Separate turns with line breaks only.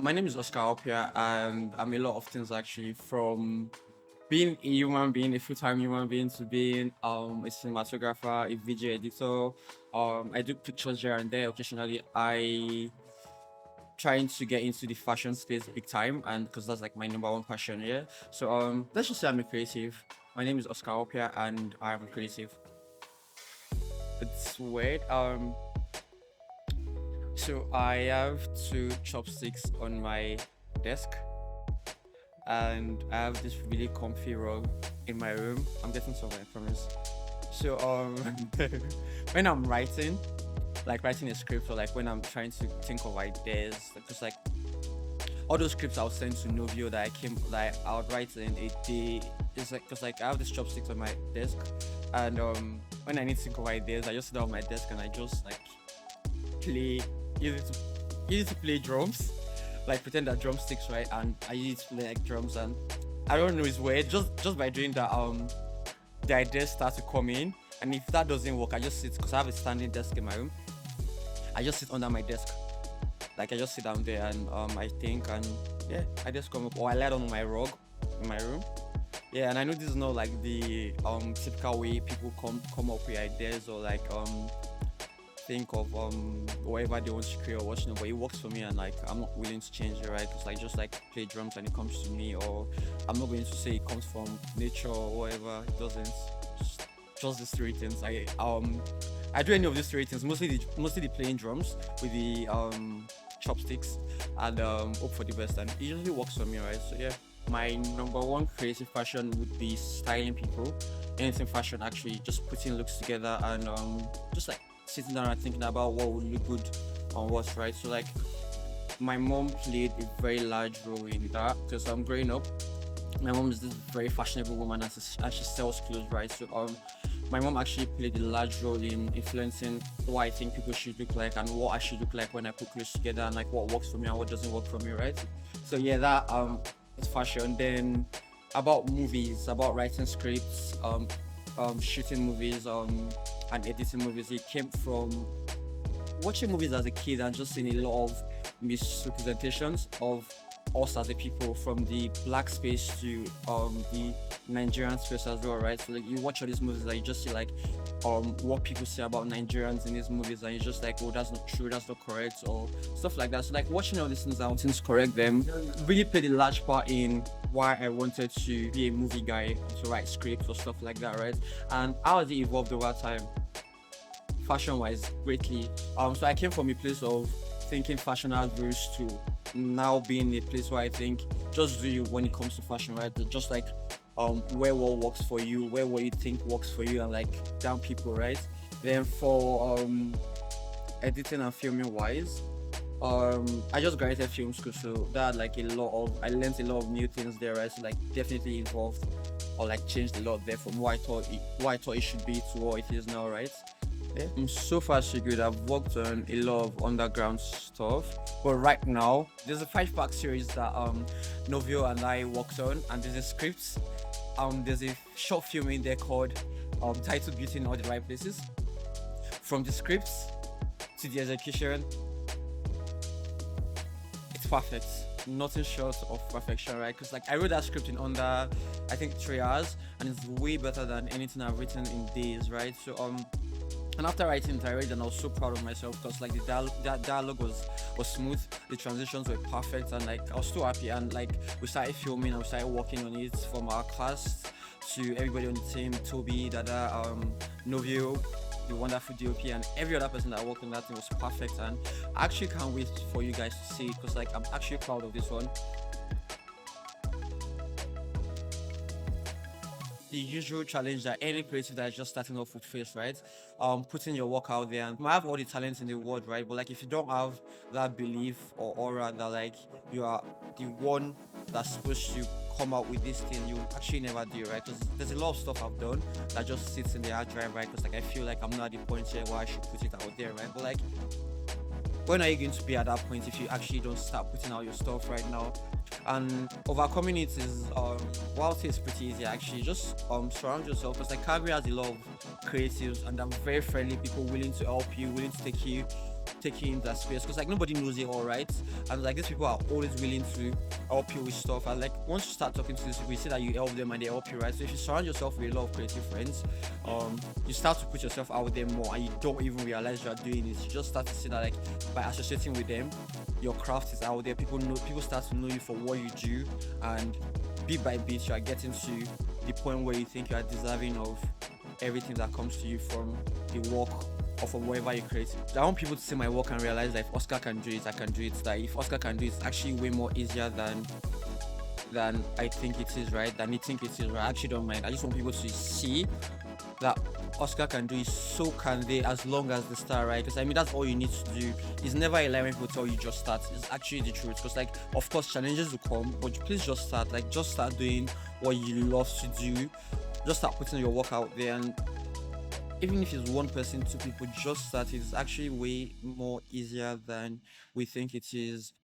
My name is Oscar Opia, and I'm a lot of things actually, from being a human being, a full-time human being, to being a cinematographer, a video editor. I do pictures here and there. Occasionally, I trying to get into the fashion space big time, and because that's like my number one passion. Yeah. So let's just say I'm a creative. My name is Oscar Opia, and I'm a creative. It's weird. So I have two chopsticks on my desk, and I have this really comfy rug in my room. I'm getting somewhere, I promise. So when I'm writing, like writing a script, or like when I'm trying to think of ideas, because like all those scripts I'll send to Novio that I came like I would write in a day. It's like because like I have these chopsticks on my desk, and when I need to think of ideas, I just sit down on my desk and I just like play use it to use it to play drums, like pretend that drumsticks, right? And I use it to play like drums, and I don't know, it's weird. Just by doing that, the ideas start to come in. And if that doesn't work, I just sit, because I have a standing desk in my room. I just sit under my desk, like I just sit down there, and I think, and yeah, I just come up, or I lie down on my rug in my room. Yeah, and I know this is not like the typical way people come up with ideas, or like think of whatever they want to create or watching, but it works for me, and like I'm not willing to change it, right? Because like just like play drums and it comes to me, or I'm not going to say it comes from nature or whatever. It doesn't. Just these three things. I do any of these three things. Mostly the playing drums with the chopsticks, and hope for the best, and it usually works for me, right? So yeah, my number one creative passion would be styling people. Anything fashion, actually, just putting looks together, and just like sitting down and thinking about what would look good on what's right. So like my mom played a very large role in that, because I'm growing up. My mom is this very fashionable woman, and she sells clothes, right? So my mom actually played a large role in influencing what I think people should look like, and what I should look like when I put clothes together, and like what works for me and what doesn't work for me, right? So yeah, that is fashion. Then about movies, about writing scripts, shooting movies, and editing movies. It came from watching movies as a kid and just seeing a lot of misrepresentations of us as a people, from the black space to the Nigerian space as well, right? So like you watch all these movies, like you just see like what people say about Nigerians in these movies, and you're just like, oh, that's not true, that's not correct, or stuff like that. So like watching all these things and wanting to correct them really played a large part in why I wanted to be a movie guy, to write scripts or stuff like that, right? And how has it evolved over time, fashion wise, greatly. So I came from a place of thinking fashion has rules, to now being a place where I think just do you when it comes to fashion, right? Just like wear what works for you, wear what you think works for you, and like down people, right? Then for editing and filming wise, I just graduated film school, so that like I learned a lot of new things there, right? So like definitely evolved, or like changed a lot there from what I thought it should be to what it is now, right? Yeah. So far so good. I've worked on a lot of underground stuff, but right now there's a 5-part series that Novio and I worked on, and there's a script. There's a short film in there called titled Beauty in All the Right Places. From the scripts to the execution, it's perfect. Nothing short of perfection, right? Because like I wrote that script in under, I think, 3 hours, and it's way better than anything I've written in days, right? So and after writing it, I read, and I was so proud of myself, because like that dialogue was smooth, the transitions were perfect, and like I was so happy. And like we started filming, and we started working on it, from our cast to everybody on the team, Toby, Dada, Novio, the wonderful DOP, and every other person that worked on that thing was perfect. And I actually can't wait for you guys to see it, because like I'm actually proud of this one. The usual challenge that any creative that is just starting off would face, right? Putting your work out there, and you might have all the talents in the world, right? But like if you don't have that belief or aura that like you are the one that's supposed to come out with this thing, you actually never do, right? Because there's a lot of stuff I've done that just sits in the hard drive, right? Because like I feel like I'm not at the point yet where I should put it out there, right? But like, when are you going to be at that point if you actually don't start putting out your stuff right now? And overcoming it is whilst it's pretty easy, actually. Just surround yourself, because like Calgary has a lot of creatives, and they're very friendly people, willing to help you, willing to take you taking that space, because like nobody knows it all, right? And like these people are always willing to help you with stuff. And like once you start talking to these people, you see that you help them and they help you, right? So if you surround yourself with a lot of creative friends, you start to put yourself out there more, and you don't even realize you are doing it. You just start to see that like by associating with them, your craft is out there. People start to know you for what you do, and bit by bit you are getting to the point where you think you are deserving of everything that comes to you from the work or from wherever you create. I want people to see my work and realize that if Oscar can do it, I can do it. That if Oscar can do it, it's actually way more easier than I think it is, right? Than you think it is, right? I actually don't mind. I just want people to see that Oscar can do it, so can they, as long as they start, right? Because I mean, that's all you need to do. It's never a lie when people tell you just start. It's actually the truth. Because, like, of course, challenges will come, but please just start. Like, just start doing what you love to do. Just start putting your work out there. And even if it's one person, two people, just start. It's actually way more easier than we think it is.